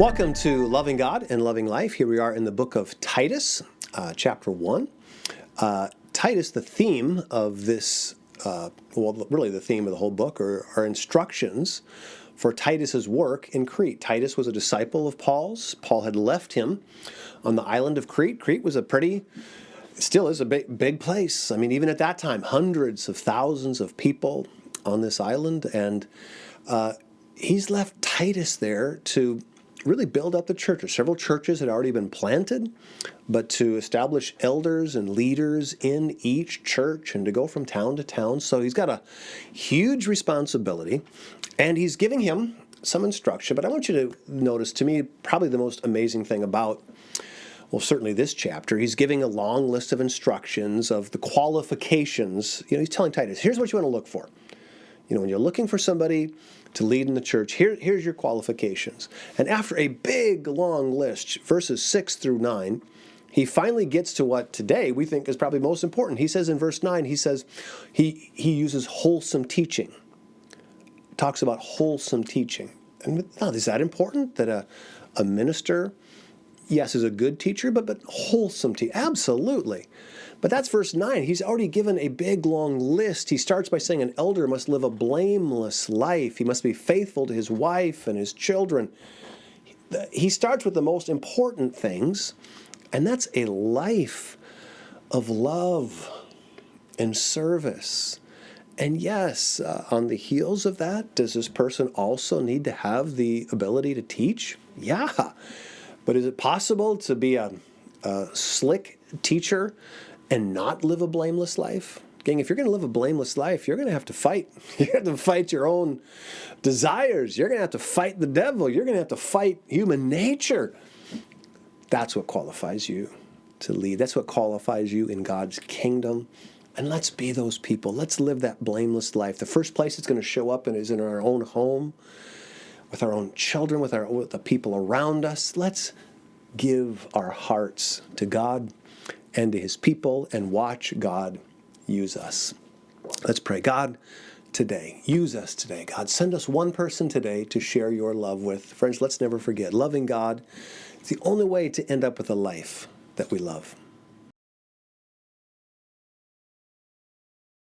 Welcome to Loving God and Loving Life. Here we are in the book of Titus, chapter 1. Titus, the theme of this, really the theme of the whole book are instructions for Titus's work in Crete. Titus was a disciple of Paul's. Paul had left him on the island of Crete. Crete was still is a big place. I mean, even at that time, hundreds of thousands of people on this island. And he's left Titus there to really build up the churches. Several churches had already been planted, but to establish elders and leaders in each church and to go from town to town. So he's got a huge responsibility, and he's giving him some instruction. But I want you to notice, to me, probably the most amazing thing about, well, certainly this chapter, he's giving a long list of instructions of the qualifications. He's telling Titus, here's what you want to look for. When you're looking for somebody to lead in the church, here's your qualifications. And after a big, long list, verses 6 through 9, he finally gets to what today we think is probably most important. He says in verse 9, he says he uses wholesome teaching. Talks about wholesome teaching. And now, is that important that a minister, yes, is a good teacher, but wholesome teaching? Absolutely. But that's verse 9. He's already given a big, long list. He starts by saying an elder must live a blameless life. He must be faithful to his wife and his children. He starts with the most important things, and that's a life of love and service. And yes, on the heels of that, does this person also need to have the ability to teach? Yeah. But is it possible to be a slick teacher and not live a blameless life? Gang, if you're going to live a blameless life, you're going to have to fight. You're going to have to fight your own desires. You're going to have to fight the devil. You're going to have to fight human nature. That's what qualifies you to lead. That's what qualifies you in God's kingdom. And let's be those people. Let's live that blameless life. The first place it's going to show up is in our own home, with our own children, with the people around us. Let's give our hearts to God and to his people and watch God use us. Let's pray. God, today, use us today. God, send us one person today to share your love with. Friends, let's never forget, loving God is the only way to end up with a life that we love.